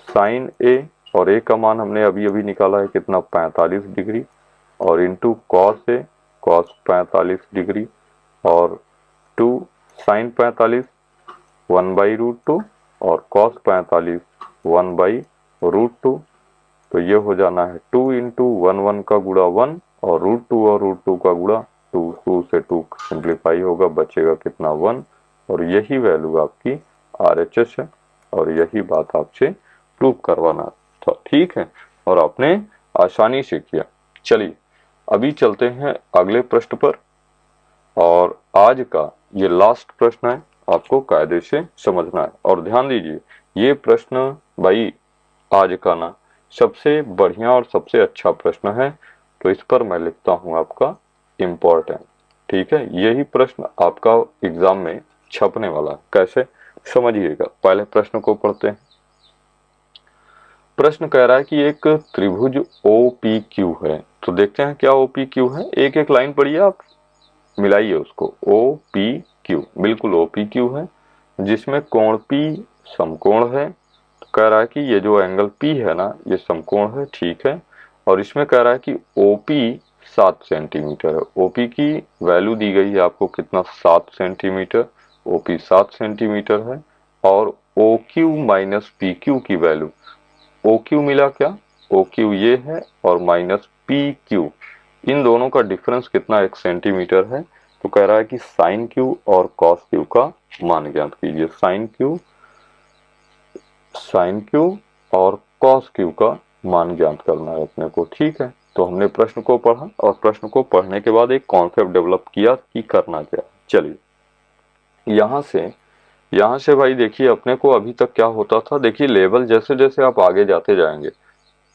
साइन A, और A का मान हमने अभी अभी निकाला है कितना 45 डिग्री, और into cos A, cos 45 degree, और 2 साइन 45 1/√2, और कॉस 45 1/√2। तो ये हो जाना है 2 इंटू 1 का गुणा 1, और √2 और √2 का गुणा 2, 2 से 2 सिंप्लीफाई होगा, बचेगा कितना 1, और यही वैल्यू आपकी RHS है, और यही बात आपसे प्रूव करवाना था। ठीक है, और आपने आसानी से किया। चलिए अभी चलते हैं अगले प्रश्न पर, और आज का ये लास्ट प्रश्न है, आपको कायदे से समझना है। और ध्यान दीजिए ये प्रश्न भाई आज का ना सबसे बढ़िया और सबसे अच्छा प्रश्न है, तो इस पर मैं लिखता हूं आपका इम्पोर्टेंट। ठीक है, यही प्रश्न आपका एग्जाम में छपने वाला है। कैसे समझिएगा, पहले प्रश्न को पढ़ते हैं। प्रश्न कह रहा है कि एक त्रिभुज OPQ है, तो देखते हैं क्या OPQ है। एक एक लाइन पढ़िए आप, मिलाइए उसको। OPQ बिल्कुल OPQ है, जिसमें कोण P समकोण है। तो कह रहा है कि ये जो एंगल P है ना ये समकोण है, ठीक है, और इसमें कह रहा है कि ओपी 7 सेंटीमीटर है। ओपी की वैल्यू दी गई है आपको कितना, 7 सेंटीमीटर। ओपी 7 सेंटीमीटर है और O Q minus P Q की वैल्यू, ओ क्यू मिला क्या, ओ क्यू ये है और माइनस पी क्यू, इन दोनों का डिफरेंस कितना, 1 सेंटीमीटर है। तो कह रहा है कि साइन क्यू और कॉस क्यू का मान ज्ञात कीजिए। साइन क्यू और कॉस क्यू का मान ज्ञात करना है अपने को। ठीक है, तो हमने प्रश्न को पढ़ा और प्रश्न को पढ़ने के बाद एक कॉन्सेप्ट डेवलप किया कि करना क्या। चलिए यहाँ से भाई देखिए अपने को अभी तक क्या होता था, देखिए लेवल जैसे जैसे आप आगे जाते जाएंगे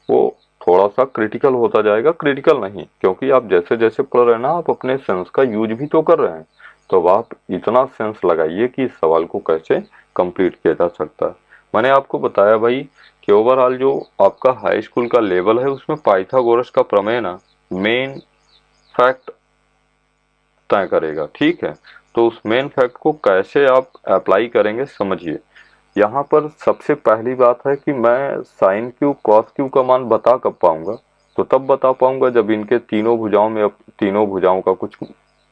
वो थोड़ा सा क्रिटिकल होता जाएगा। क्रिटिकल नहीं, क्योंकि आप जैसे जैसे पढ़ रहे हैं ना, आप अपने सेंस का यूज भी तो कर रहे हैं। तो अब आप इतना सेंस लगाइए कि इस सवाल को कैसे कंप्लीट किया जा सकता है। मैंने आपको बताया भाई कि ओवरऑल जो आपका हाई स्कूल का लेवल है उसमें पाइथागोरस का प्रमेय ना मेन फैक्ट तय करेगा। ठीक है, तो उस मेन फैक्ट को कैसे आप अप्लाई करेंगे समझिए। यहाँ पर सबसे पहली बात है कि मैं साइन क्यू कॉस क्यू का मान बता कब पाऊंगा, तो तब बता पाऊंगा जब इनके तीनों भुजाओं का कुछ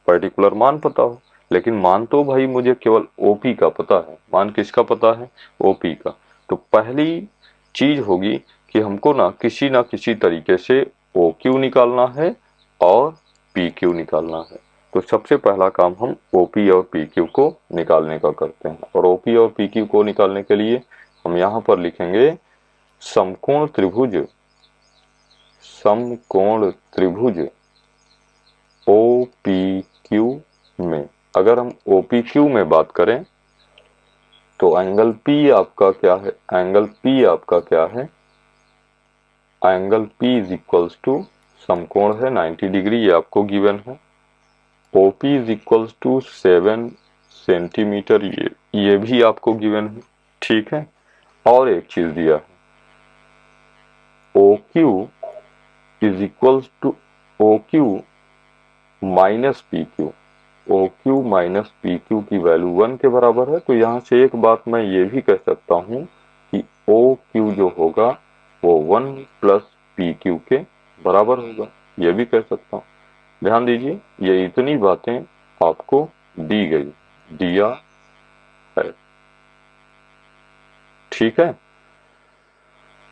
पर्टिकुलर मान पता हो। लेकिन मान तो भाई मुझे केवल ओपी का पता है। मान किसका पता है, ओपी का। तो पहली चीज होगी कि हमको ना किसी तरीके से ओ क्यू निकालना है और पी क्यू निकालना है। तो सबसे पहला काम हम ओपी और पी क्यू को निकालने का करते हैं। और ओपी और पी क्यू को निकालने के लिए हम यहाँ पर लिखेंगे समकोण त्रिभुज ओ पी क्यू में। अगर हम ओ पी क्यू में बात करें तो एंगल पी आपका क्या है, angle P is equals to, समकोण है 90 डिग्री, ये आपको गिवन है। OP is equals to 7 centimetre, ये भी आपको गिवन है। ठीक है, और एक चीज दिया है, O Q is equals to O Q minus P Q. O Q minus P Q की वैल्यू 1 के बराबर है। तो यहाँ से एक बात मैं ये भी कह सकता हूँ कि ओ क्यू जो होगा वो 1 प्लस पी क्यू के बराबर होगा, ये भी कह सकता हूँ। ध्यान दीजिए, ये इतनी बातें आपको दिया है। ठीक है,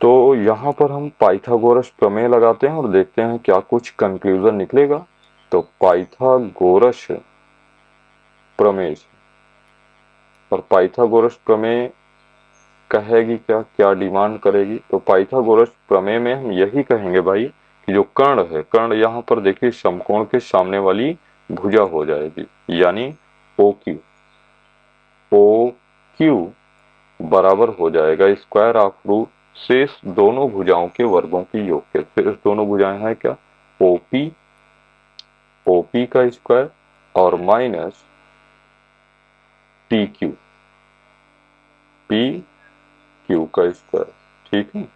तो यहाँ पर हम पाइथागोरस प्रमेय लगाते हैं और देखते हैं क्या कुछ कंक्लूजन निकलेगा। तो पाइथागोरस प्रमेय, और पाइथागोरस प्रमेय कहेगी क्या, क्या डिमांड करेगी। तो पाइथागोरस प्रमेय में हम यही कहेंगे भाई कि जो कर्ण है, कर्ण यहाँ पर देखिए समकोण के सामने वाली भुजा हो जाएगी, यानी ओ क्यू। ओ क्यू बराबर हो जाएगा स्क्वायर ऑफ रूट शेष दोनों भुजाओं के वर्गों की योग के। शेष दोनों भुजाएं हैं क्या, ओपी, ओपी का स्क्वायर और minus P Q, P Q का स्क्वायर। ठीक है,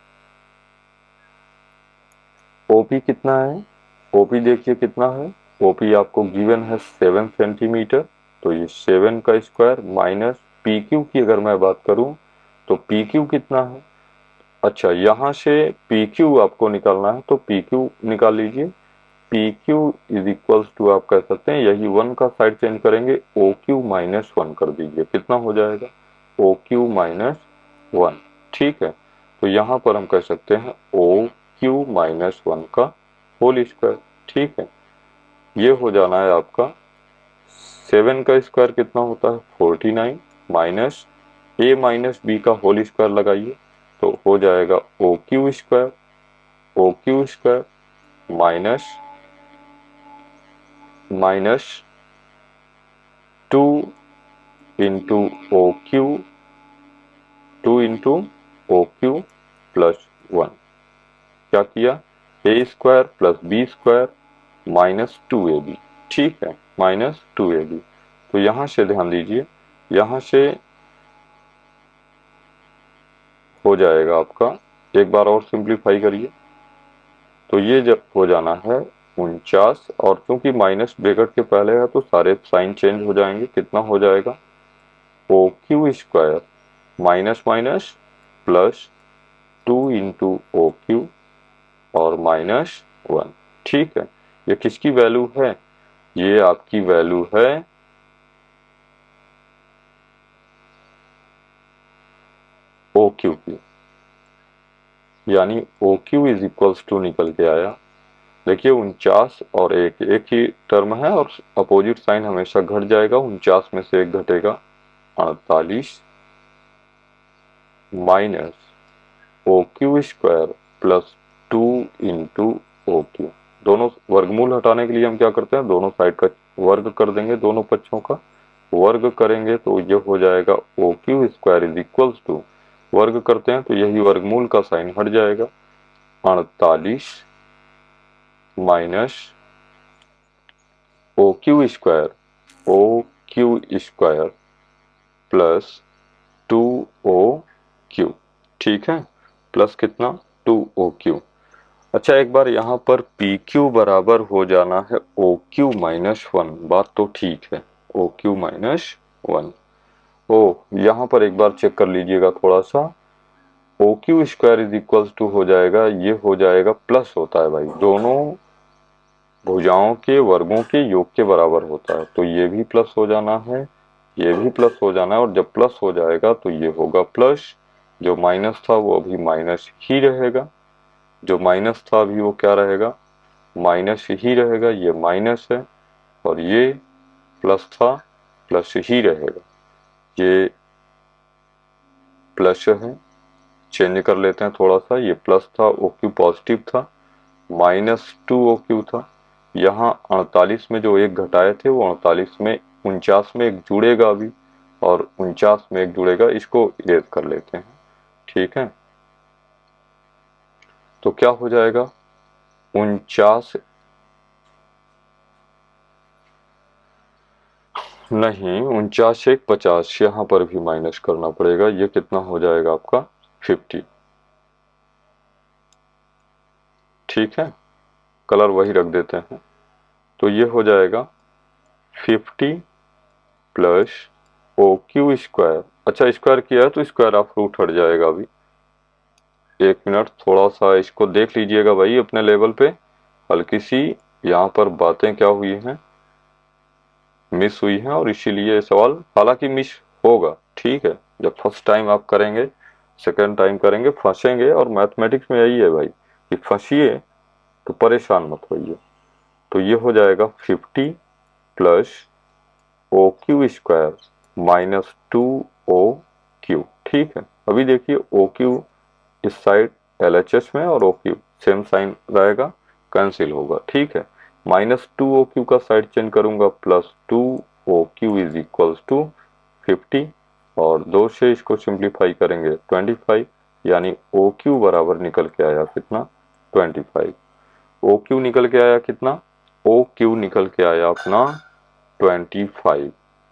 ओपी कितना है, ओपी देखिए कितना है, ओपी आपको गिवन है 7 सेंटीमीटर। तो ये 7 का स्क्वायर माइनस पी क्यू की अगर मैं बात करूं तो पी क्यू कितना है। अच्छा, यहाँ से पी क्यू आपको निकालना है तो पी क्यू निकाल लीजिए। P Q is equals to आप कह सकते हैं, यही 1 का साइड चेंज करेंगे, ओ क्यू माइनस 1 कर दीजिए, कितना हो जाएगा, ओ क्यू माइनस 1। ठीक है, तो यहाँ पर हम कह सकते हैं ओ क्यू माइनस 1 का होल स्क्वायर। ठीक है, ये हो जाना है आपका 7 का स्क्वायर कितना होता है 49, माइनस ए माइनस बी का होल स्क्वायर लगाइए तो हो जाएगा O Q square, O Q square minus minus 2 into O Q, 2 into O Q plus 1। क्या किया, A square plus B square minus 2ab। ठीक है, माइनस 2ab। तो यहां से ध्यान दीजिए, यहां से हो जाएगा आपका, एक बार और सिंप्लीफाई करिए तो ये जब हो जाना है 49, और चूंकि माइनस ब्रैकेट के पहले है तो सारे साइन चेंज हो जाएंगे। कितना हो जाएगा, O Q square minus minus plus 2 into O Q और -1। ठीक है, ये किसकी वैल्यू है? ये आपकी वैल्यू है OQ की, यानी OQ इज इक्वल्स टू निकल के आया। देखिए 49 और एक ही टर्म है और अपोजिट साइन हमेशा घट जाएगा, 49 में से एक घटेगा, 48 minus OQ square plus 2 into OQ। दोनों वर्गमूल हटाने के लिए हम क्या करते हैं, दोनों साइड का वर्ग कर देंगे, दोनों पक्षों का वर्ग करेंगे तो ये हो जाएगा OQ square is equals to, वर्ग करते हैं तो यही वर्गमूल का साइन हट जाएगा, 48 minus OQ square plus 2OQ। ठीक है, प्लस कितना 2OQ। अच्छा एक बार यहाँ पर PQ बराबर हो जाना है OQ माइनस 1, बात तो ठीक है, OQ माइनस 1। ओ यहाँ पर एक बार चेक कर लीजिएगा थोड़ा सा, OQ square is equals to हो जाएगा, ये हो जाएगा प्लस होता है भाई, दोनों भुजाओं के वर्गों के योग के बराबर होता है, तो ये भी प्लस हो जाना है, ये भी प्लस हो जाना है, और जब प्लस हो जाएगा तो ये होगा प्लस, जो माइनस था वो अभी माइनस ही रहेगा, जो माइनस था अभी वो क्या रहेगा, माइनस ही रहेगा, ये माइनस है, और ये प्लस था प्लस ही रहेगा, ये प्लस है, चेंज कर लेते हैं थोड़ा सा, ये प्लस था, OQ पॉजिटिव था, -2OQ था, यहाँ 48 में जो एक घटाए थे वो 48 में 49 में एक जुड़ेगा अभी, और 49 में एक जुड़ेगा, इसको इरेज कर लेते हैं। ठीक है, तो क्या हो जाएगा 49 नहीं 49 एक 50, यहाँ पर भी माइनस करना पड़ेगा, ये कितना हो जाएगा आपका 50। ठीक है, कलर वही रख देते हैं, तो ये हो जाएगा 50 प्लस OQ स्क्वायर। अच्छा स्क्वायर किया है तो स्क्वायर ऑफ रूट हट जाएगा अभी, एक मिनट थोड़ा सा इसको देख लीजिएगा भाई अपने लेवल पे, हल्की सी यहाँ पर बातें क्या हुई हैं, मिस हुई हैं, और इसीलिए ये सवाल हालांकि मिस होगा। ठीक है, जब फर्स्ट टाइम आप करेंगे, सेकंड टाइम करेंगे फंसेंगे, और मैथमेटिक्स में यही है भाई कि फंसिए तो परेशान मत होइए। तो ये हो जाएगा 50 plus OQ square minus 2OQ। ठीक है, अभी देखिए OQ इस साइड LHS में और OQ सेम साइन रहेगा, कैंसिल होगा। ठीक है, -2OQ का साइड चेंज करूंगा, +2OQ इज इक्वल्स टू 50, और 2 से इसको सिंप्लीफाई करेंगे 25, यानी OQ बराबर निकल के आया कितना 25। OQ निकल के आया कितना, OQ निकल के आया अपना 25।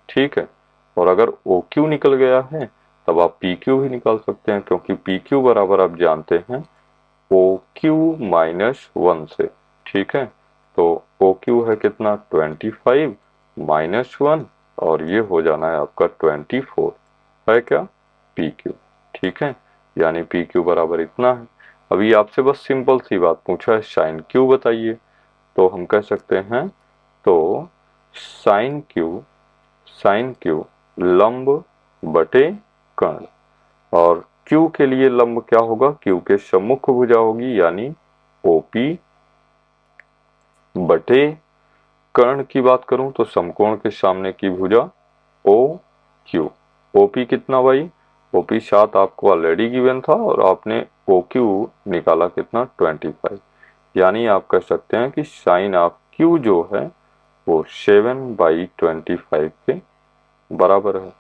ठीक है, और अगर OQ निकल गया है तब आप PQ भी निकाल सकते हैं, क्योंकि PQ बराबर आप जानते हैं OQ माइनस 1 से। ठीक है, तो OQ है कितना 25 माइनस 1, और ये हो जाना है आपका 24 है क्या PQ। ठीक है, यानी PQ बराबर इतना है। अभी आपसे बस सिंपल सी बात पूछा है, साइन Q बताइए, तो हम कह सकते हैं तो साइन Q लंब बटे कर्ण, और Q के लिए लंब क्या होगा, Q के सम्मुख भुजा होगी, यानी OP बटे कर्ण की बात करूं तो समकोण के सामने की भुजा OQ। OP कितना भाई, OP 7 आपको ऑलरेडी गिवन था, और आपने OQ निकाला कितना 25, यानी आप कह सकते हैं कि साइन ऑफ Q जो है वो 7/25 के बराबर है।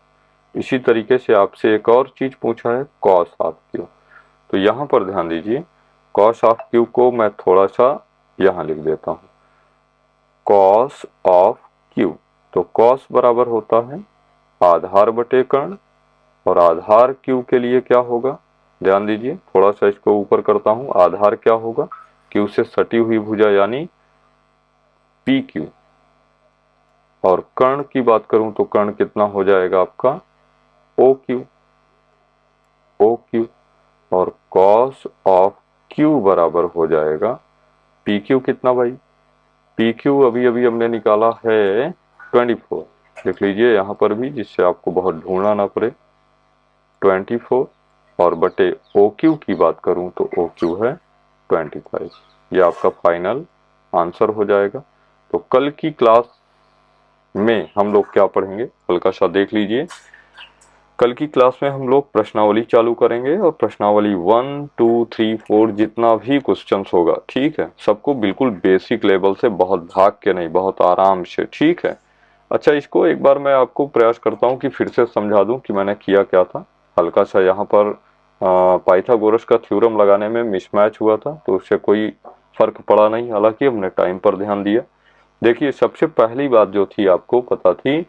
इसी तरीके से आपसे एक और चीज पूछा है कॉस ऑफ Q, तो यहाँ पर ध्यान दीजिए, कॉस ऑफ Q को मैं थोड़ा सा यहाँ लिख देता हूँ, कॉस ऑफ Q, तो कॉस बराबर होता है आधार बटे कर्ण, और आधार Q के लिए क्या होगा, ध्यान दीजिए थोड़ा सा इसको ऊपर करता हूँ, आधार क्या होगा Q से सटी हुई भुजा यानी PQ, और कर्ण की बात करूं तो कर्ण कितना हो जाएगा आपका OQ, और cos ऑफ क्यू बराबर हो जाएगा, पी क्यू कितना भाई, पी क्यू अभी अभी हमने निकाला है 24, देख लीजिए यहाँ पर भी, जिससे आपको बहुत ढूंढना ना पड़े। 24 और बटे ओ क्यू की बात करूं तो ओ क्यू है 25। ये आपका फाइनल आंसर हो जाएगा। तो कल की क्लास में हम लोग क्या पढ़ेंगे, हल्का सा देख लीजिए। कल की क्लास में हम लोग प्रश्नावली चालू करेंगे और प्रश्नावली 1, 2, 3, 4 जितना भी क्वेश्चंस होगा, ठीक है, सबको बिल्कुल बेसिक लेवल से, बहुत भाग के नहीं, बहुत आराम से, ठीक है। अच्छा, इसको एक बार मैं आपको प्रयास करता हूँ कि फिर से समझा दूं कि मैंने किया क्या था। हल्का सा यहाँ पर पाइथागोरस का थ्योरम लगाने में मिसमैच हुआ था, तो उससे कोई फर्क पड़ा नहीं, हालांकि हमने टाइम पर ध्यान दिया। देखिए, सबसे पहली बात जो थी आपको पता थी,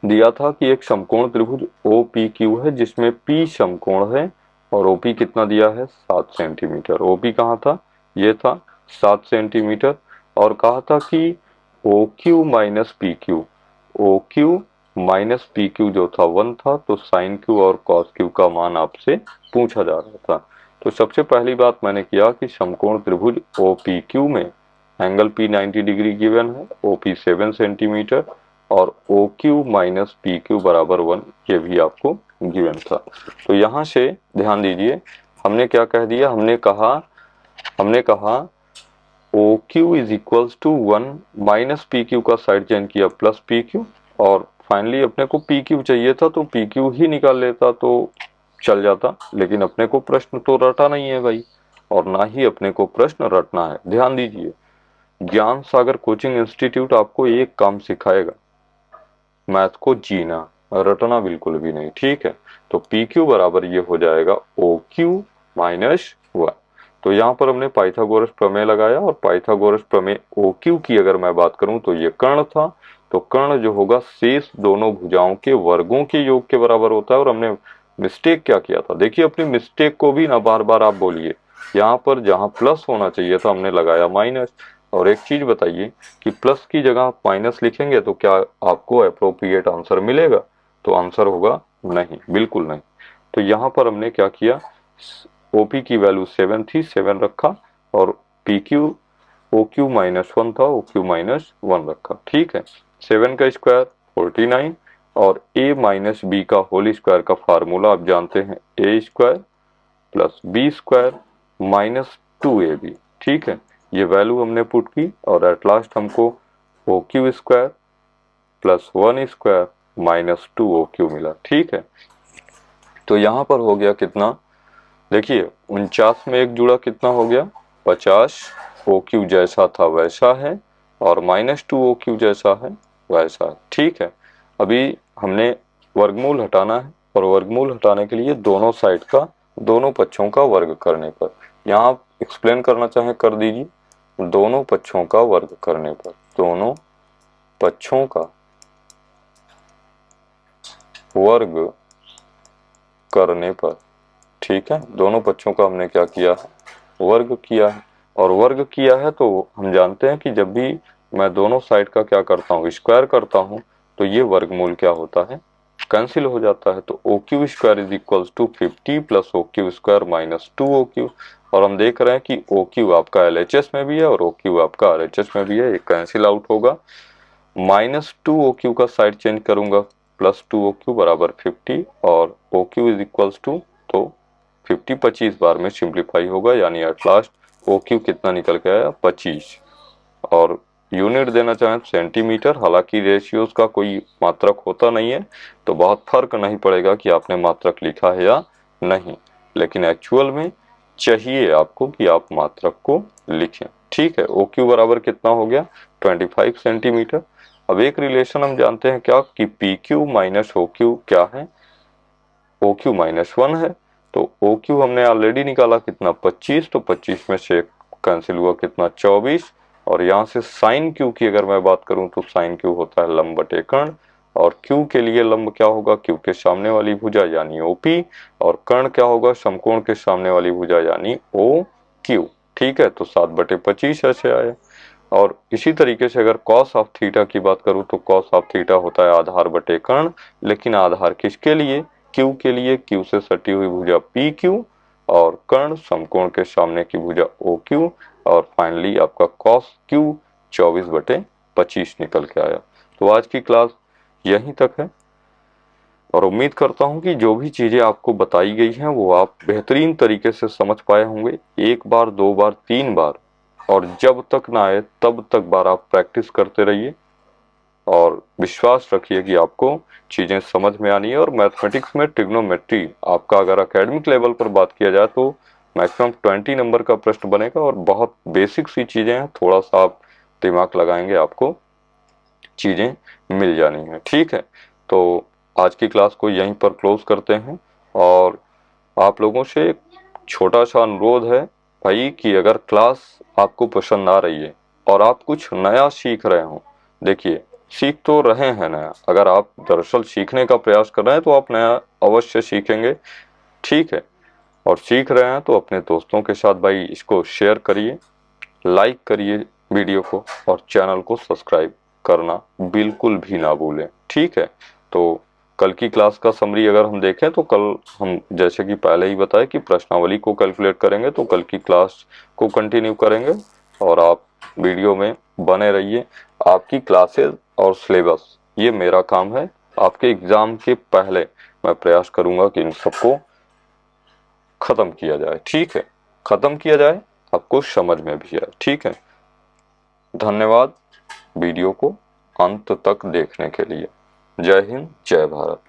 दिया था कि एक समकोण त्रिभुज ओ पी क्यू है जिसमें पी समकोण है और ओपी कितना दिया है, 7 सेंटीमीटर। ओपी कहाँ था, ये था 7 सेंटीमीटर। और कहा था कि O Q minus P Q, O Q minus P Q जो था 1 था, तो साइन क्यू और कॉस क्यू का मान आपसे पूछा जा रहा था। तो सबसे पहली बात मैंने किया कि समकोण त्रिभुज ओ पी क्यू में एंगल पी 90 डिग्री गिवन है, ओ पी 7 सेंटीमीटर और O Q minus P Q बराबर 1, ये भी आपको गिवन था। तो यहाँ से ध्यान दीजिए, हमने क्या कह दिया, हमने कहा O Q is equals to 1 minus P Q का साइड चेंज किया प्लस पी क्यू, और फाइनली अपने को पी क्यू चाहिए था तो पी क्यू ही निकाल लेता तो चल जाता, लेकिन अपने को प्रश्न तो रटा नहीं है भाई, और ना ही अपने को प्रश्न रटना है। ध्यान दीजिए, ज्ञान सागर कोचिंग इंस्टीट्यूट आपको एक काम सिखाएगा, मैथ को जीना, रटना बिल्कुल भी नहीं, ठीक है। तो पी क्यू बराबर ये हो जाएगा ओ क्यू माइनस 1। तो यहाँ पर हमने पाइथागोरस प्रमेय लगाया, और पाइथागोरस प्रमेय ओ क्यू की अगर मैं बात करूं तो ये कर्ण था। तो कर्ण जो होगा शेष दोनों भुजाओं के वर्गों के योग के बराबर होता है। और हमने मिस्टेक क्या किया था, देखिए अपनी मिस्टेक को भी ना बार बार आप बोलिए, यहाँ पर जहाँ प्लस होना चाहिए था हमने लगाया माइनस। और एक चीज बताइए कि प्लस की जगह आप माइनस लिखेंगे तो क्या आपको अप्रोप्रिएट आंसर मिलेगा, तो आंसर होगा नहीं, बिल्कुल नहीं। तो यहाँ पर हमने क्या किया, ओपी की वैल्यू 7 थी, 7 रखा, और P Q O Q minus 1 था, ओ क्यू माइनस 1 रखा, ठीक है। 7 का स्क्वायर 49, और ए माइनस बी का होल स्क्वायर का फार्मूला आप जानते हैं, A square plus B square minus 2ab, ठीक है। ये वैल्यू हमने पुट की और एट लास्ट हमको O Q square plus 1 square minus 2OQ मिला, ठीक है। तो यहाँ पर हो गया कितना, देखिए 49 में एक जुड़ा कितना हो गया, 50। OQ जैसा था वैसा है, और माइनस 2OQ जैसा है वैसा है, ठीक है। अभी हमने वर्गमूल हटाना है, और वर्गमूल हटाने के लिए दोनों साइड का, दोनों पक्षों का वर्ग करने पर, यहाँ आप एक्सप्लेन करना चाहें कर दीजिए, दोनों पक्षों का वर्ग करने पर, दोनों पक्षों का वर्ग करने पर, ठीक है। दोनों पक्षों का हमने क्या किया है, वर्ग किया है। और वर्ग किया है तो हम जानते हैं कि जब भी मैं दोनों साइड का क्या करता हूँ, स्क्वायर करता हूँ, तो ये वर्गमूल क्या होता है, कैंसिल हो जाता है। तो O Q square is equals to 50 plus O Q square minus 2OQ। और हम देख रहे हैं कि ओ क्यू आपका LHS में भी है और ओ क्यू आपका RHS में भी है, एक कैंसिल आउट होगा। माइनस 2OQ का साइड चेंज करूंगा, प्लस 2OQ बराबर 50, और OQ इज इक्वल्स टू, तो 50 25 बार में सिंप्लीफाई होगा, यानी एट लास्ट OQ कितना निकल के आया, 25। और यूनिट देना चाहें सेंटीमीटर, हालांकि रेशियोज का कोई मात्रक होता नहीं है, तो बहुत फर्क नहीं पड़ेगा कि आपने मात्रक लिखा है या नहीं, लेकिन एक्चुअल में चाहिए आपको कि आप मात्रक को लिखें, ठीक है। OQ बराबर कितना हो गया, 25 सेंटीमीटर। अब एक रिलेशन हम जानते हैं क्या, कि PQ माइनस OQ क्या है, OQ माइनस 1 है। तो OQ हमने ऑलरेडी निकाला कितना, 25, तो 25 में से कैंसिल हुआ कितना, 24। और यहाँ से साइन क्यू की अगर मैं बात करूं तो साइन क्यू होता है लंब बटे कर्ण, और क्यू के लिए लंब क्या होगा, क्यू के सामने वाली भुजा यानी OP, और कर्ण क्या होगा, समकोण के सामने वाली भुजा यानी OQ, ठीक है। तो 7/25 ऐसे आया। और इसी तरीके से अगर कॉस ऑफ थीटा की बात करूं तो कॉस ऑफ थीटा होता है आधार बटे कर्ण, लेकिन आधार किसके लिए, क्यू के लिए, क्यू से सटी हुई भुजा पी क्यू, और कर्ण समकोण के सामने की भुजा OQ और फाइनली आपका cos Q 24/25 निकल के आया। तो आज की क्लास यहीं तक है और उम्मीद करता हूं कि जो भी चीजें आपको बताई गई हैं वो आप बेहतरीन तरीके से समझ पाए होंगे। एक बार, दो बार, तीन बार और जब तक ना आए तब तक बार आप प्रैक्टिस करते रहिए और विश्वास रखिए कि आपको चीजें समझ में आनी है। और मैथमेटिक्स में ट्रिग्नोमेट्री आपका अगर एकेडमिक लेवल पर बात किया जाए तो मैक्सिमम 20 नंबर का प्रश्न बनेगा और बहुत बेसिक सी चीजें हैं, थोड़ा सा आप दिमाग लगाएंगे आपको चीजें मिल जानी है। ठीक है, तो आज की क्लास को यहीं पर क्लोज करते हैं और आप लोगों से एक छोटा सा अनुरोध है भाई कि अगर क्लास आपको पसंद आ रही है और आप कुछ नया सीख रहे हो, देखिए सीख तो रहे हैं नया, अगर आप दरअसल सीखने का प्रयास कर रहे हैं तो आप नया अवश्य सीखेंगे। ठीक है, और सीख रहे हैं तो अपने दोस्तों के साथ भाई इसको शेयर करिए, लाइक करिए वीडियो को और चैनल को सब्सक्राइब करना बिल्कुल भी ना भूलें। ठीक है, तो कल की क्लास का समरी अगर हम देखें तो कल हम जैसे कि पहले ही बताया कि प्रश्नावली को कैलकुलेट करेंगे, तो कल की क्लास को कंटिन्यू करेंगे और आप वीडियो में बने रहिए। आपकी क्लासेस और सिलेबस ये मेरा काम है, आपके एग्जाम के पहले मैं प्रयास करूंगा कि इन सबको खत्म किया जाए। ठीक है, खत्म किया जाए, आपको समझ में भी आए। ठीक है, धन्यवाद वीडियो को अंत तक देखने के लिए। जय हिंद, जय भारत।